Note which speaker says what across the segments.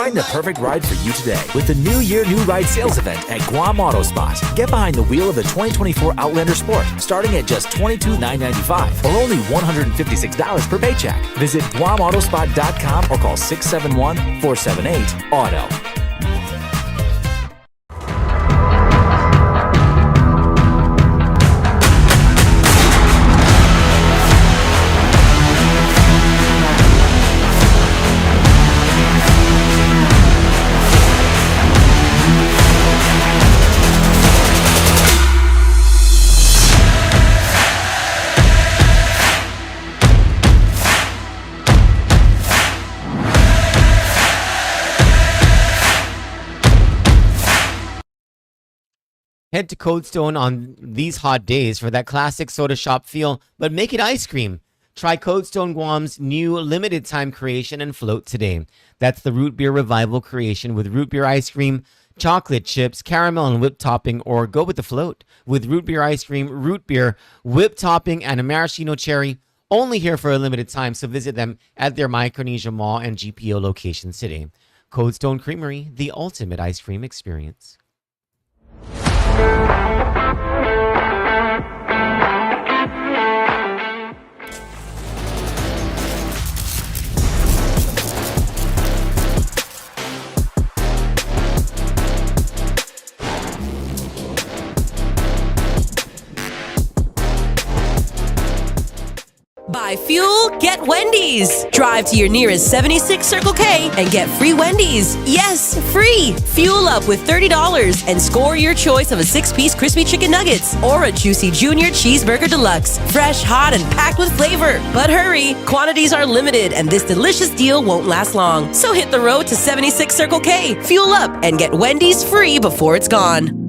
Speaker 1: Find the perfect ride for you today with the New Year New Ride sales event at Guam Auto Spot. Get behind the wheel of the 2024 Outlander Sport starting at just $22,995 or only $156 per paycheck. Visit GuamAutospot.com or call 671-478-AUTO.
Speaker 2: Head to Cold Stone on these hot days for that classic soda shop feel, but make it ice cream. Try Cold Stone Guam's new limited time creation and float today. That's the root beer revival creation with root beer ice cream, chocolate chips, caramel, and whipped topping, or go with the float with root beer ice cream, root beer, whipped topping, and a maraschino cherry. Only here for a limited time, so visit them at their Micronesia Mall and GPO locations today. Cold Stone Creamery, the ultimate ice cream experience.
Speaker 3: Buy fuel, get Wendy's. Drive to your nearest 76 Circle K and get free Wendy's. Yes, free. Fuel up with $30 and score your choice of a 6-piece crispy chicken nuggets or a juicy junior cheeseburger deluxe. Fresh, hot, and packed with flavor. But hurry, quantities are limited and this delicious deal won't last long. So hit the road to 76 Circle K, fuel up, and get Wendy's free before it's gone.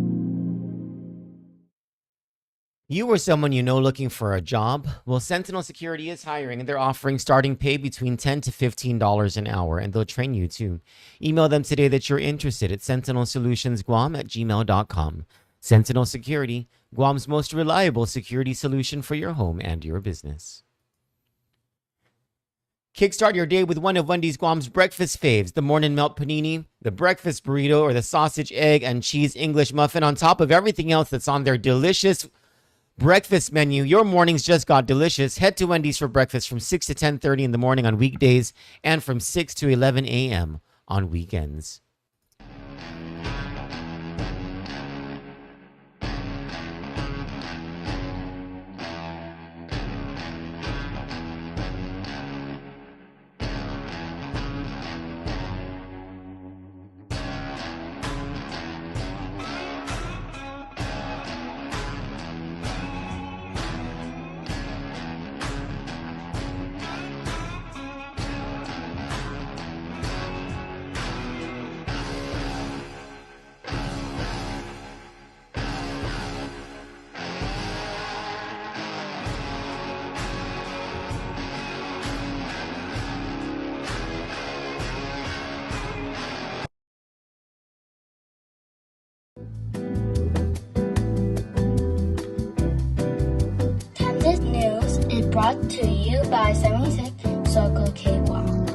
Speaker 2: You or someone you know looking for a job? Well, Sentinel Security is hiring and they're offering starting pay between $10 to $15 an hour, and they'll train you too. Email them today that you're interested at sentinelsolutionsguam@gmail.com. Sentinel Security, Guam's most reliable security solution for your home and your business. Kickstart your day with one of Wendy's Guam's breakfast faves, the morning melt panini, the breakfast burrito, or the sausage, egg, and cheese English muffin on top of everything else that's on their delicious breakfast menu. Your mornings just got delicious. Head to Wendy's for breakfast from 6 to 10:30 in the morning on weekdays and from 6 to 11 a.m. on weekends.
Speaker 4: Kandit News is brought to you by 76 Circle K Guam.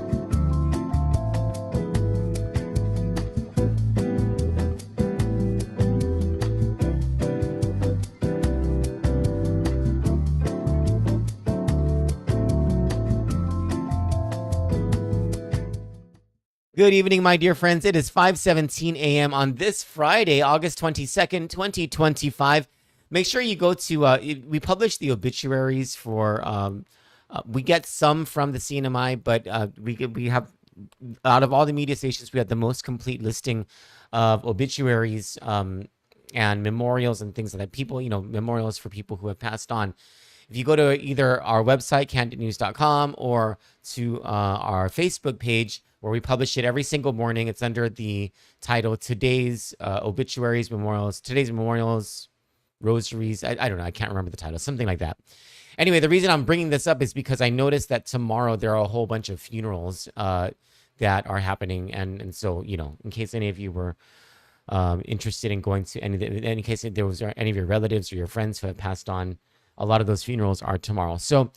Speaker 2: Good evening, my dear friends. It is 5:17 a.m. on this Friday, August 22nd, 2025. Make sure you go to, we publish the obituaries for, we get some from the CNMI, but we have, out of all the media stations, we have the most complete listing of obituaries and memorials and things like that. People, memorials for people who have passed on. If you go to either our website, kanditnews.com, or to our Facebook page, where we publish it every single morning, it's under the title Today's Obituaries, Memorials, Today's Memorials, Rosaries. I don't know. I can't remember the title. Something like that. Anyway, the reason I'm bringing this up is because I noticed that tomorrow there are a whole bunch of funerals that are happening. And so, in case any of you were interested in going to in case there was any of your relatives or your friends who have passed on, a lot of those funerals are tomorrow. So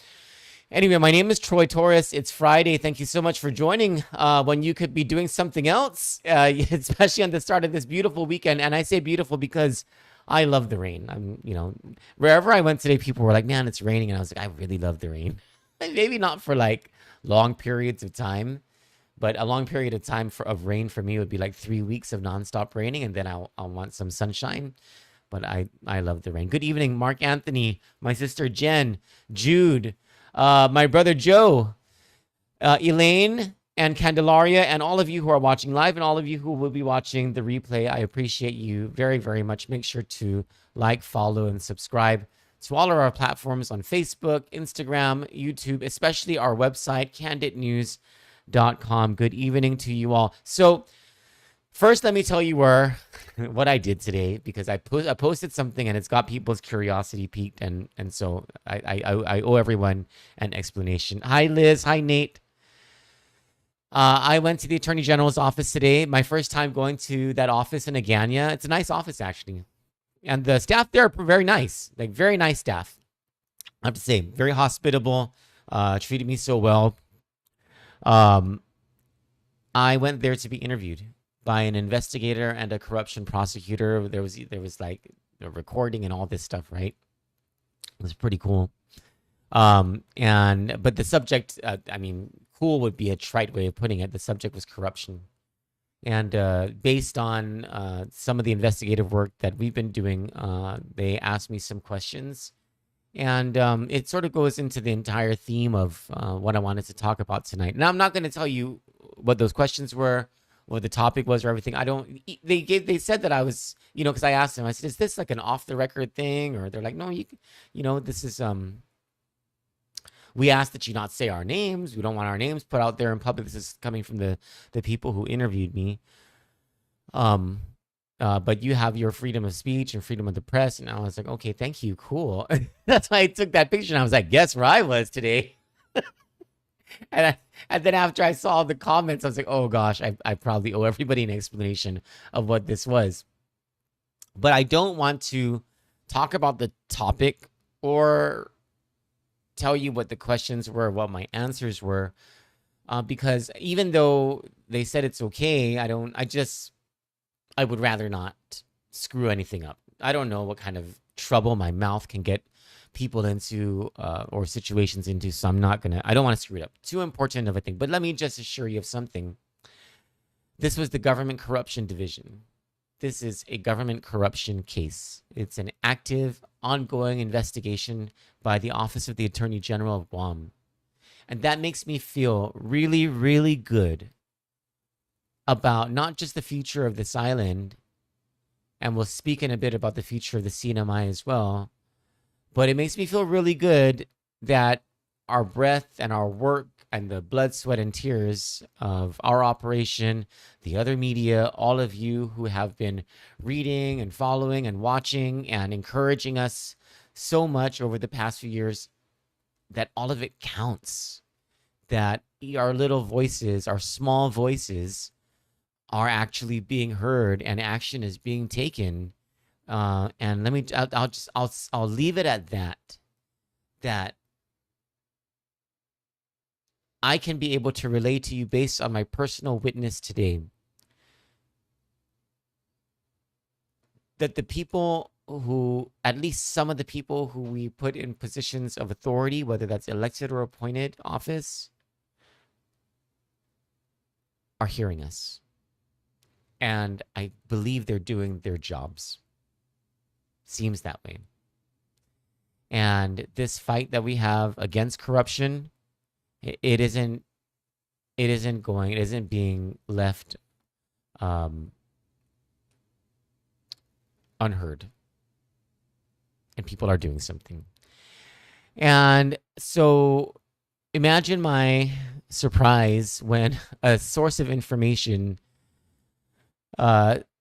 Speaker 2: Anyway, my name is Troy Torres. It's Friday. Thank you so much for joining when you could be doing something else, especially on the start of this beautiful weekend. And I say beautiful because I love the rain. Wherever I went today, people were like, man, it's raining. And I was like, I really love the rain. Maybe not for like long periods of time, but a long period of time of rain for me would be like 3 weeks of nonstop raining. And then I'll want some sunshine. But I love the rain. Good evening, Mark Anthony, my sister Jen, Jude, my brother Joe, Elaine, and Candelaria, and all of you who are watching live and all of you who will be watching the replay. I appreciate you very, very much. Make sure to like, follow, and subscribe to all of our platforms on Facebook, Instagram, YouTube, especially our website, candidnews.com. Good evening to you all. So first, let me tell you what I did today, because I posted something and it's got people's curiosity piqued, and so I owe everyone an explanation. Hi, Liz. Hi, Nate. I went to the Attorney General's office today. My first time going to that office in Agania. It's a nice office, actually. And the staff there are very nice, like very nice staff. I have to say, very hospitable, treated me so well. I went there to be interviewed by an investigator and a corruption prosecutor. There was like a recording and all this stuff, right? It was pretty cool. But the subject, cool would be a trite way of putting it. The subject was corruption. And based on some of the investigative work that we've been doing, they asked me some questions. And it sort of goes into the entire theme of what I wanted to talk about tonight. Now, I'm not going to tell you what those questions were, what the topic was, or everything. They said that I was, because I asked them, I said, is this like an off the record thing? Or they're like, no, this is, we asked that you not say our names. We don't want our names put out there in public. This is coming from the people who interviewed me. But you have your freedom of speech and freedom of the press. And I was like, okay, thank you. Cool. That's why I took that picture. And I was like, guess where I was today? And then after I saw the comments, I was like, oh gosh, I probably owe everybody an explanation of what this was. But I don't want to talk about the topic or tell you what the questions were, what my answers were, because even though they said it's okay, I would rather not screw anything up. I don't know what kind of trouble my mouth can get people into or situations into, so I don't want to screw it up. Too important of a thing. But let me just assure you of something. This was the Government Corruption Division. This is a government corruption case. It's an active, ongoing investigation by the Office of the Attorney General of Guam. And that makes me feel really, really good about not just the future of this island, and we'll speak in a bit about the future of the CNMI as well, but it makes me feel really good that our breath and our work and the blood, sweat, and tears of our operation, the other media, all of you who have been reading and following and watching and encouraging us so much over the past few years, that all of it counts. That our little voices, our small voices, are actually being heard and action is being taken. And I'll leave it at that. That I can be able to relate to you based on my personal witness today, that the people who, at least some of the people who we put in positions of authority, whether that's elected or appointed office, are hearing us. And I believe they're doing their jobs. Seems that way. And this fight that we have against corruption, it isn't being left unheard. And people are doing something. And so imagine my surprise when a source of information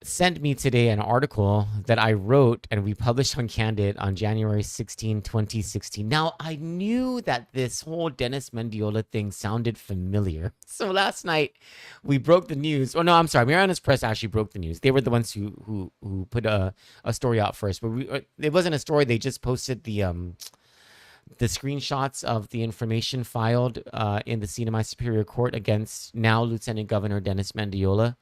Speaker 2: sent me today an article that I wrote and we published on Kandit on January 16, 2016. Now, I knew that this whole Dennis Mendiola thing sounded familiar. So last night we broke the news. Oh, no, I'm sorry. Mariana's Press actually broke the news. They were the ones who put a story out first. But it wasn't a story. They just posted the the screenshots of the information filed in the CNMI Superior Court against now Lieutenant Governor Dennis Mendiola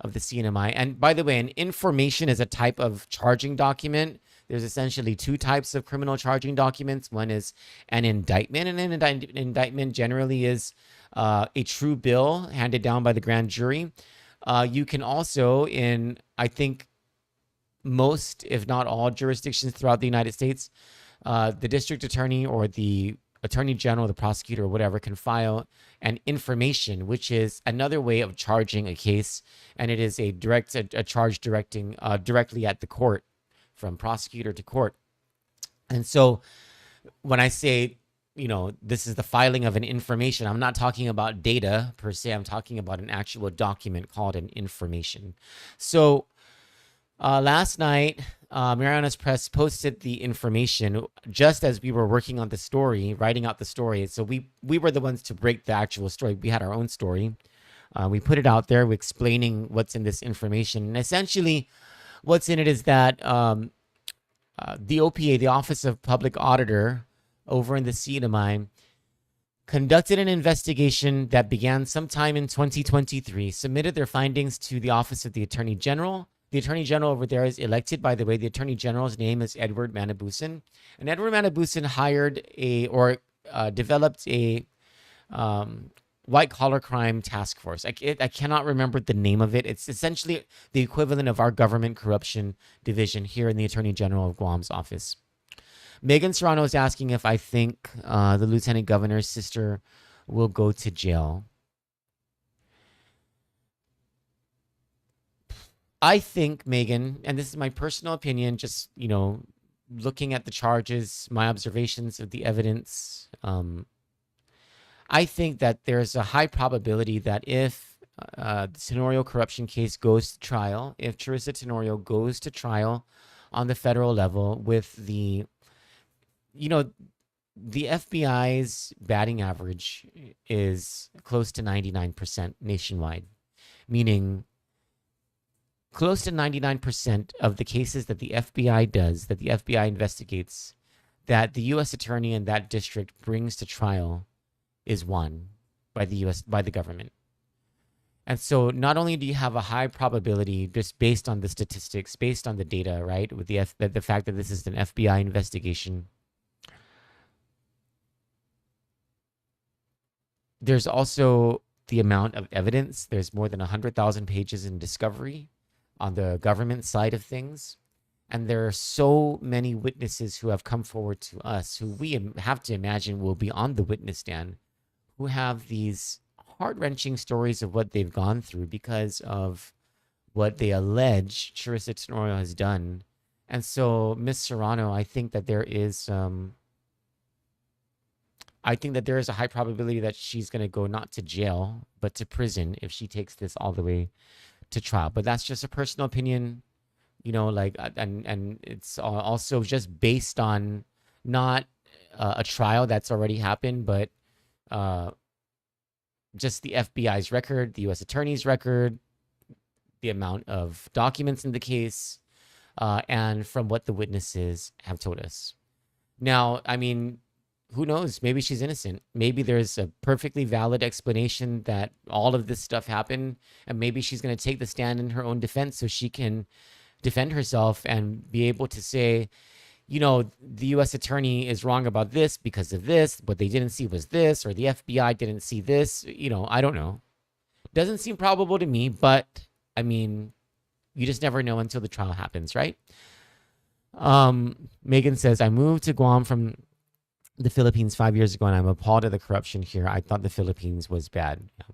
Speaker 2: of the CNMI. And by the way, an information is a type of charging document. There's essentially two types of criminal charging documents. One is an indictment, and an indictment generally is a true bill handed down by the grand jury. You can also, in I think most, if not all, jurisdictions throughout the United States, the district attorney or the attorney general, the prosecutor, or whatever, can file an information, which is another way of charging a case, and it is a charge directing directly at the court, from prosecutor to court. And so when I say, this is the filing of an information, I'm not talking about data per se. I'm talking about an actual document called an information. So last night, Mariana's Press posted the information just as we were working on the story, writing out the story. So we were the ones to break the actual story. We had our own story. We put it out there, explaining what's in this information. And essentially, what's in it is that the OPA, the Office of Public Auditor, over in the CNMI, conducted an investigation that began sometime in 2023, submitted their findings to the Office of the Attorney General. The Attorney General over there is elected, by the way. The Attorney General's name is Edward Manabusin. And Edward Manabusin developed a white-collar crime task force. I cannot remember the name of it. It's essentially the equivalent of our government corruption division here in the Attorney General of Guam's office. Megan Serrano is asking if I think the Lieutenant Governor's sister will go to jail. I think, Megan, and this is my personal opinion, just, looking at the charges, my observations of the evidence, I think that there's a high probability that if the Tenorio corruption case goes to trial, if Charissa Tenorio goes to trial on the federal level with the FBI's batting average is close to 99% nationwide, meaning close to 99% of the cases that the FBI does, that the FBI investigates, that the U.S. attorney in that district brings to trial is won by the government. And so not only do you have a high probability just based on the statistics, based on the data, right, with the fact that this is an FBI investigation, there's also the amount of evidence. There's more than 100,000 pages in discovery on the government side of things. And there are so many witnesses who have come forward to us, who we have to imagine will be on the witness stand, who have these heart-wrenching stories of what they've gone through because of what they allege Charissa Tenorio has done. And so, Ms. Serrano, I think that there is a high probability that she's going to go not to jail, but to prison if she takes this all the way to trial. But that's just a personal opinion, and it's also just based on not a trial that's already happened, but just the FBI's record, the U.S. Attorney's record, the amount of documents in the case, and from what the witnesses have told us. Now, I mean, who knows? Maybe she's innocent. Maybe there's a perfectly valid explanation that all of this stuff happened, and maybe she's going to take the stand in her own defense so she can defend herself and be able to say, the U.S. attorney is wrong about this because of this. What they didn't see was this, or the FBI didn't see this. I don't know. Doesn't seem probable to me, but I mean, you just never know until the trial happens, right? Megan says, I moved to Guam from the Philippines 5 years ago, and I'm appalled at the corruption here. I thought the Philippines was bad. Yeah.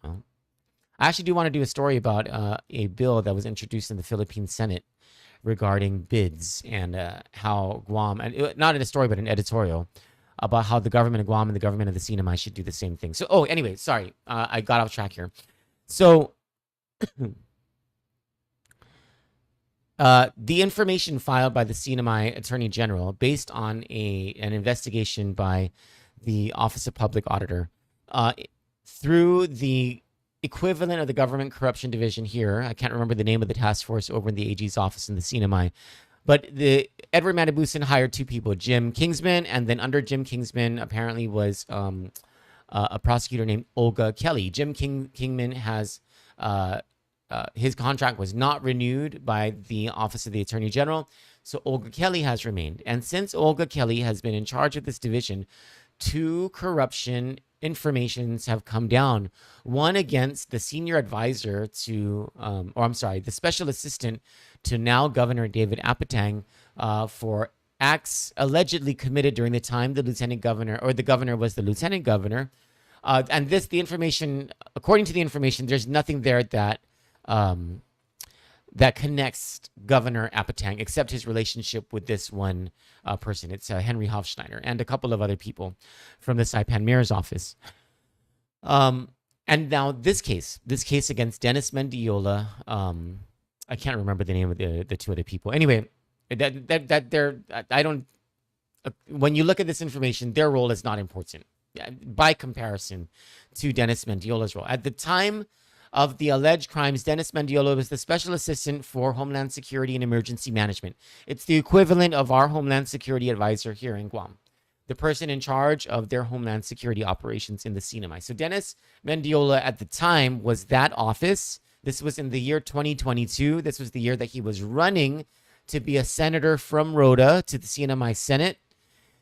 Speaker 2: Well, I actually do want to do a story about a bill that was introduced in the Philippine Senate regarding bids and how Guam, and not in a story, but an editorial, about how the government of Guam and the government of the CNMI should do the same thing. So, anyway, sorry, I got off track here. So, the information filed by the CNMI Attorney General, based on an investigation by the Office of Public Auditor, through the equivalent of the Government Corruption Division here, I can't remember the name of the task force over in the AG's office in the CNMI, But the Edward Matabusin hired two people, Jim Kingsman, and then under Jim Kingsman apparently was a prosecutor named Olga Kelly. Jim Kingman has his contract was not renewed by the Office of the Attorney General, so Olga Kelly has remained. And since Olga Kelly has been in charge of this division, two corruption informations have come down. One against the senior advisor to, the special assistant to now Governor David Apatang for acts allegedly committed during the time the lieutenant governor or the governor was the lieutenant governor. And the information, according to the information, there's nothing there that that connects Governor Apatang except his relationship with this one person. It's Henry Hofschneider and a couple of other people from the Saipan Mayor's office. And now this case against Dennis Mendiola, I can't remember the name of the two other people. Anyway, when you look at this information, their role is not important by comparison to Dennis Mendiola's role. At the time of the alleged crimes, Dennis Mendiola was the Special Assistant for Homeland Security and Emergency Management. It's the equivalent of our Homeland Security Advisor here in Guam, the person in charge of their Homeland Security operations in the CNMI. So Dennis Mendiola at the time was that office. This was in the year 2022. This was the year that he was running to be a senator from Rota to the CNMI Senate.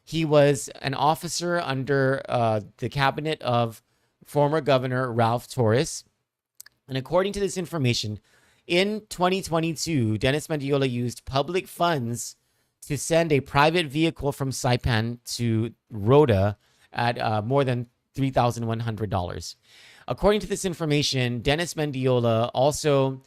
Speaker 2: He was an officer under the cabinet of former Governor Ralph Torres. And according to this information, in 2022, Dennis Mendiola used public funds to send a private vehicle from Saipan to Rota at more than $3,100. According to this information, Dennis Mendiola also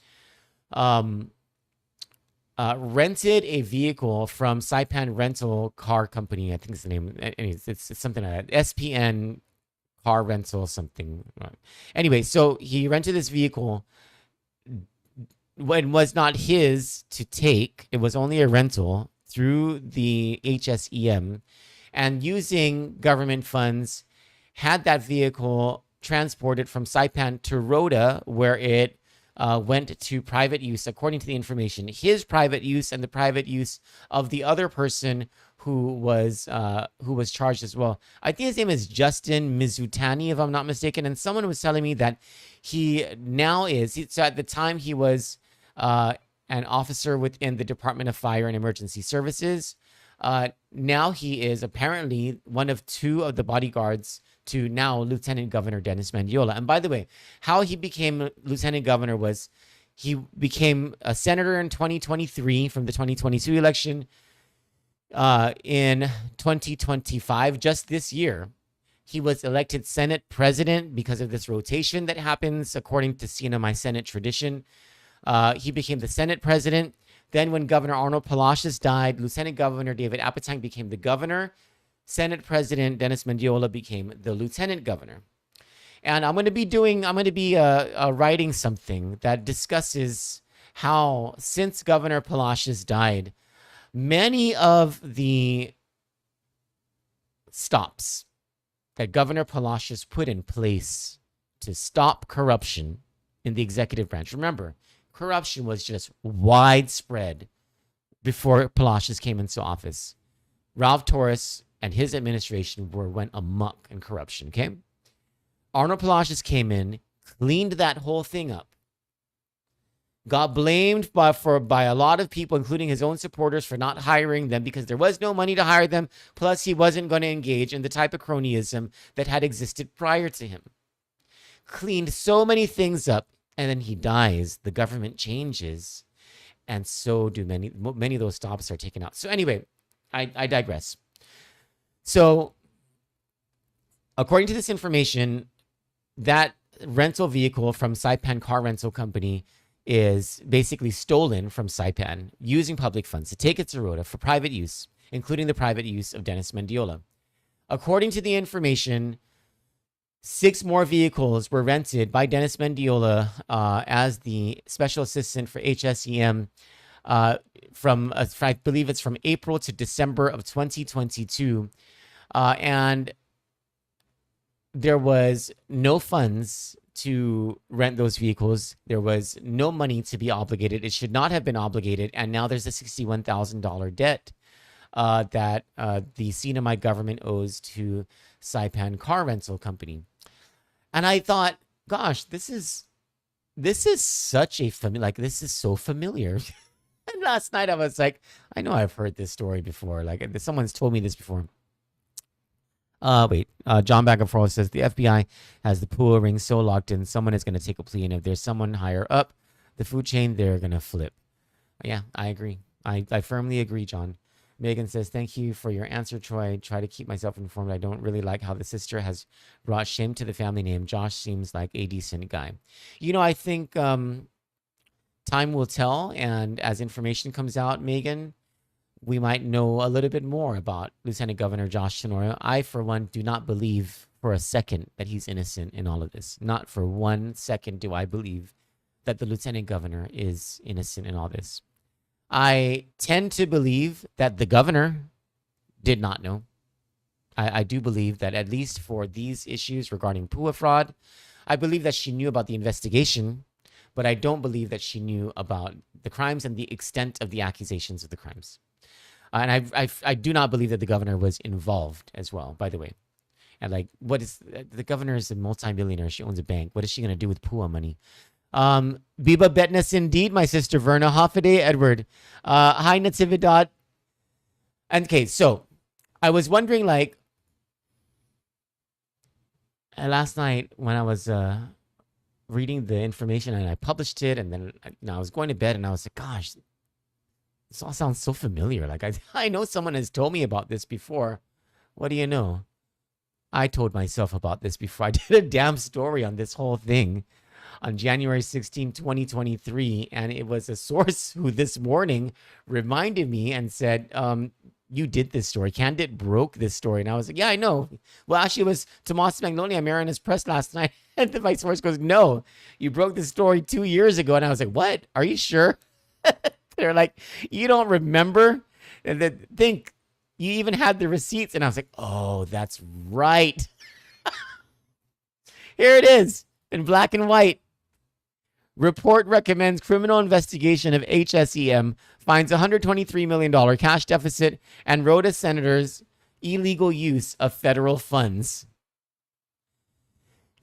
Speaker 2: rented a vehicle from Saipan Rental Car Company. I think it's the name. It's something like that. SPN Car Rental something. Anyway, so he rented this vehicle when was not his to take. It was only a rental through the HSEM, and using government funds, had that vehicle transported from Saipan to Rota, where it went to private use, according to the information. His private use and the private use of the other person who was charged as well. I think his name is Justin Mizutani, if I'm not mistaken. And someone was telling me that he now is. So at the time he was an officer within the Department of Fire and Emergency Services. Now he is apparently one of two of the bodyguards to now Lieutenant Governor Dennis Mendiola. And by the way, how he became Lieutenant Governor was he became a senator in 2023 from the 2022 election. In 2025, just this year, he was elected Senate President because of this rotation that happens according to CNMI Senate tradition. He became the Senate President. Then when Governor Arnold Palacios died, Lieutenant Governor David Apatang became the governor. Senate President Dennis Mendiola became the Lieutenant Governor. And I'm going to be writing something that discusses how, since Governor Palacios died, many of the stops that Governor Palacios put in place to stop corruption in the executive branch. Remember, corruption was just widespread before Palacios came into office. Ralph Torres and his administration went amok in corruption, okay? Arnold Palacios came in, cleaned that whole thing up, got blamed by a lot of people, including his own supporters, for not hiring them because there was no money to hire them. Plus, he wasn't going to engage in the type of cronyism that had existed prior to him. Cleaned so many things up, and then he dies. The government changes, and so do many of those stops are taken out. So anyway, I digress. So, according to this information, that rental vehicle from Saipan Car Rental Company is basically stolen from Saipan using public funds to take it to Rota for private use, including the private use of Dennis Mendiola. According to the information, 6 more vehicles were rented by Dennis Mendiola as the special assistant for HSEM from, I believe it's from April to December of 2022. And there was no funds to rent those vehicles. There was no money to be obligated. It should not have been obligated. And now there's a $61,000 debt that the CNMI government owes to Saipan Car Rental Company. And I thought, gosh, this is such a this is so familiar. And last night I was like, I know I've heard this story before. Like someone's told me this before. John Bagaforo says the FBI has the pool ring so locked in, someone is going to take a plea, and if there's someone higher up the food chain, they're going to flip. Yeah, I agree. I firmly agree, John. Megan says, thank you for your answer, Troy. Try to keep myself informed. I don't really like how the sister has brought shame to the family name. Josh seems like a decent guy. I think time will tell, and as information comes out, Megan, we might know a little bit more about Lieutenant Governor Josh Tenorio. I, for one, do not believe for a second that he's innocent in all of this. Not for 1 second do I believe that the Lieutenant Governor is innocent in all this. I tend to believe that the governor did not know. I do believe that at least for these issues regarding PUA fraud, I believe that she knew about the investigation, but I don't believe that she knew about the crimes and the extent of the accusations of the crimes. And I do not believe that the governor was involved as well, by the way. And the governor is a multimillionaire. She owns a bank. What is she going to do with PUA money? Biba Betness indeed, my sister Verna Hoffaday, Edward. Hi, Natividad. Okay, so I was wondering, last night when I was reading the information and I published it, and then I was going to bed and I was like, gosh, this all sounds so familiar. I know someone has told me about this before. What do you know? I told myself about this before. I did a damn story on this whole thing on January 16, 2023. And it was a source who this morning reminded me and said, you did this story. Kandit broke this story. And I was like, yeah, I know. Well, actually, it was Tomas Magnolia, Marinus Press last night. And then my source goes, no, you broke this story 2 years ago. And I was like, what? Are you sure? They're like, you don't remember? And then think you even had the receipts. And I was like, oh, that's right. Here it is in black and white. Report recommends criminal investigation of HSEM, finds $123 million cash deficit, and Rhoda senators' illegal use of federal funds.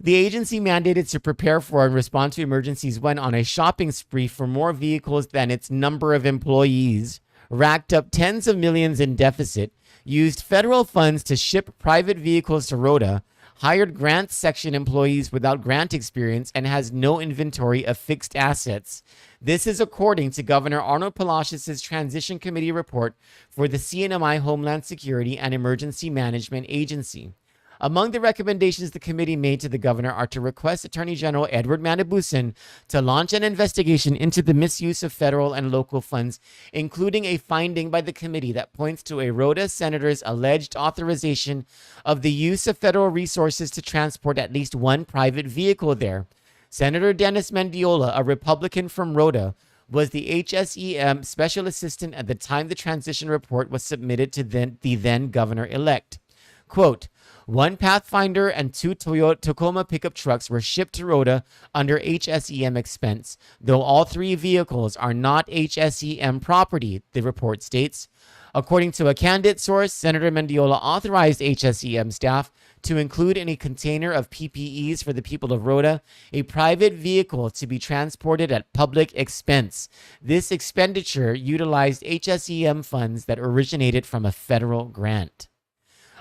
Speaker 2: The agency mandated to prepare for and respond to emergencies went on a shopping spree for more vehicles than its number of employees, racked up tens of millions in deficit, used federal funds to ship private vehicles to Rhoda, hired grant section employees without grant experience, and has no inventory of fixed assets. This is according to Governor Arnold Palacios' Transition Committee report for the CNMI Homeland Security and Emergency Management Agency. Among the recommendations the committee made to the governor are to request Attorney General Edward Manabusan to launch an investigation into the misuse of federal and local funds, including a finding by the committee that points to a Rhoda senator's alleged authorization of the use of federal resources to transport at least one private vehicle there. Senator Dennis Mendiola, a Republican from Rhoda, was the HSEM special assistant at the time the transition report was submitted to the then governor-elect. Quote, one Pathfinder and two Tacoma pickup trucks were shipped to Rhoda under HSEM expense, though all three vehicles are not HSEM property, the report states. According to a Kandit source, Senator Mendiola authorized HSEM staff to include in a container of PPEs for the people of Rhoda a private vehicle to be transported at public expense. This expenditure utilized HSEM funds that originated from a federal grant.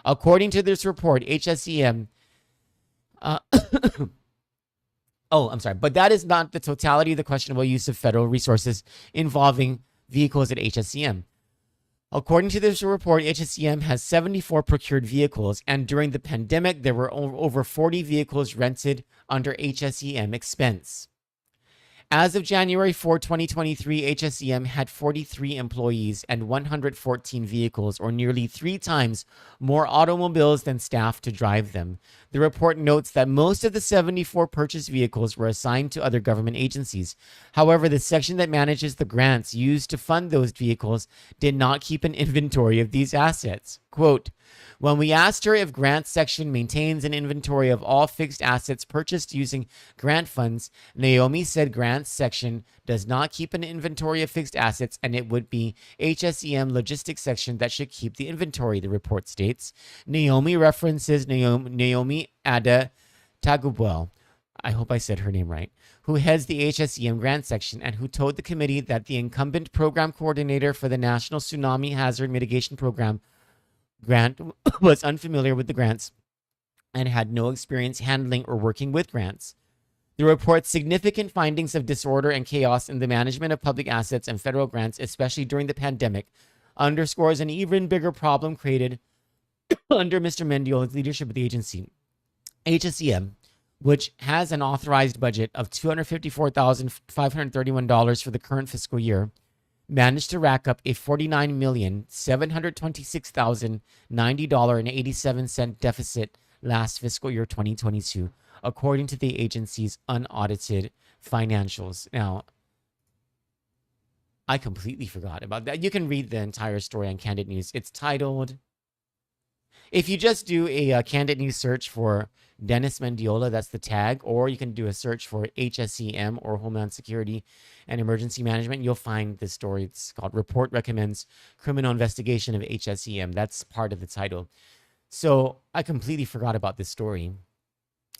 Speaker 2: According to this report, HSEM, but that is not the totality of the questionable use of federal resources involving vehicles at HSEM. According to this report, HSEM has 74 procured vehicles, and during the pandemic, there were over 40 vehicles rented under HSEM expense. As of January 4, 2023, HSEM had 43 employees and 114 vehicles, or nearly 3 times more automobiles than staff to drive them. The report notes that most of the 74 purchased vehicles were assigned to other government agencies. However, the section that manages the grants used to fund those vehicles did not keep an inventory of these assets. Quote, when we asked her if grants section maintains an inventory of all fixed assets purchased using grant funds, Naomi said grants section does not keep an inventory of fixed assets and it would be HSEM logistics section that should keep the inventory, the report states. Naomi references Naomi Ada Tagubuel, I hope I said her name right, who heads the HSEM grant section and who told the committee that the incumbent program coordinator for the National Tsunami Hazard Mitigation Program grant was unfamiliar with the grants and had no experience handling or working with grants. The report's significant findings of disorder and chaos in the management of public assets and federal grants, especially during the pandemic, underscores an even bigger problem created under Mr. Mendiola's leadership of the agency. HSEM, which has an authorized budget of $254,531 for the current fiscal year, managed to rack up a $49,726,090.87 deficit last fiscal year 2022, according to the agency's unaudited financials. Now, I completely forgot about that. You can read the entire story on Kandit News. It's titled, if you just do a Kandit News search for Dennis Mendiola, that's the tag, or you can do a search for HSEM or Homeland Security and Emergency Management, you'll find this story. It's called Report Recommends Criminal Investigation of HSEM. That's part of the title. So I completely forgot about this story.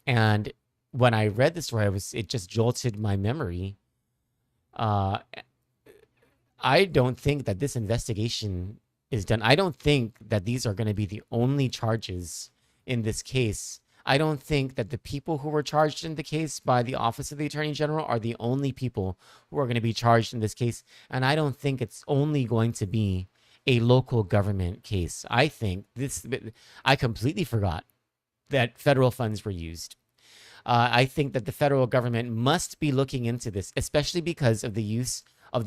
Speaker 2: And when I read the story, it just jolted my memory. I don't think that this investigation is done. I don't think that these are going to be the only charges in this case. I don't think that the people who were charged in the case by the Office of the Attorney General are the only people who are going to be charged in this case. And I don't think it's only going to be a local government case. I completely forgot that federal funds were used. I think that the federal government must be looking into this, especially because of the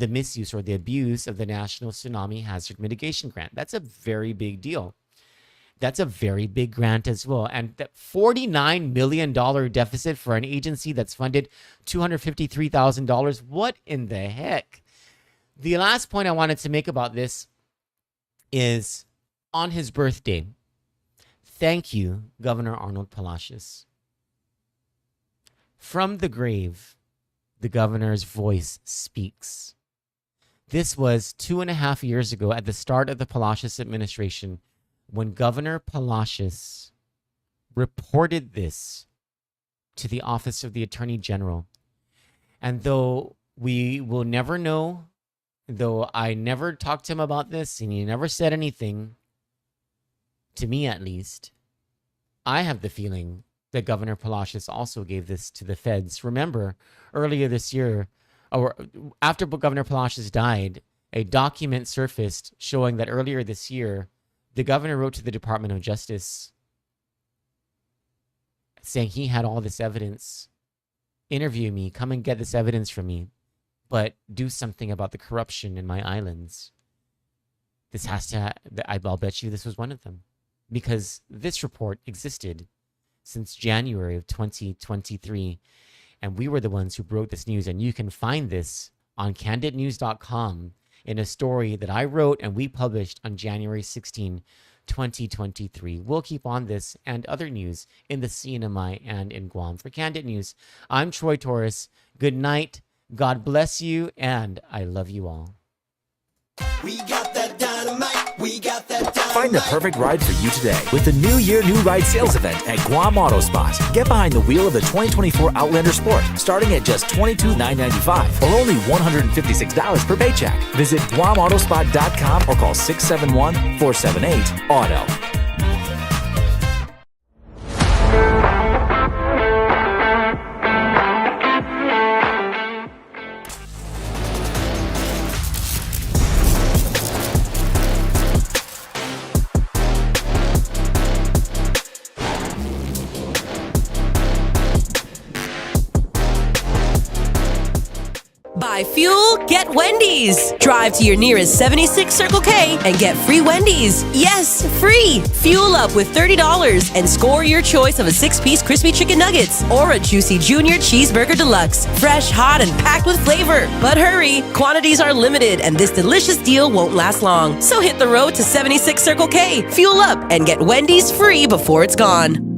Speaker 2: misuse or the abuse of the National Tsunami Hazard Mitigation Grant. That's a very big deal. That's a very big grant as well. And that $49 million deficit for an agency that's funded $253,000. What in the heck? The last point I wanted to make about this is on his birthday. Thank you, Governor Arnold Palacios. From the grave, the governor's voice speaks. This was 2.5 years ago at the start of the Palacios administration when Governor Palacios reported this to the Office of the Attorney General. And though we will never know, though I never talked to him about this and he never said anything, to me at least, I have the feeling that Governor Palacios also gave this to the feds. Remember, earlier this year, or after Governor Palacios died, a document surfaced showing that earlier this year, the governor wrote to the Department of Justice saying he had all this evidence. Interview me, come and get this evidence from me, but do something about the corruption in my islands. This has to, I'll bet you this was one of them, because this report existed since January of 2023, and we were the ones who broke this news, and you can find this on candidnews.com in a story that I wrote and we published on January 16, 2023. We'll keep on this and other news in the CNMI and in Guam. For Kandit News, I'm Troy Torres. Good night. God bless you, and I love you all.
Speaker 5: We got that dynamite. We got that dynamite.
Speaker 1: Find the perfect ride for you today with the New Year New Ride sales event at Guam Auto Spot. Get behind the wheel of the 2024 Outlander Sport, starting at just $22,995 or only $156 per paycheck. Visit GuamAutospot.com or call 671-478-AUTO.
Speaker 3: By Buy fuel, get Wendy's. Drive to your nearest 76 Circle K and get free Wendy's. Yes, free. Fuel up with $30 and score your choice of a 6-piece crispy chicken nuggets or a juicy junior cheeseburger deluxe. Fresh, hot, and packed with flavor. But hurry, quantities are limited and this delicious deal won't last long. So hit the road to 76 Circle K, fuel up, and get Wendy's free before it's gone.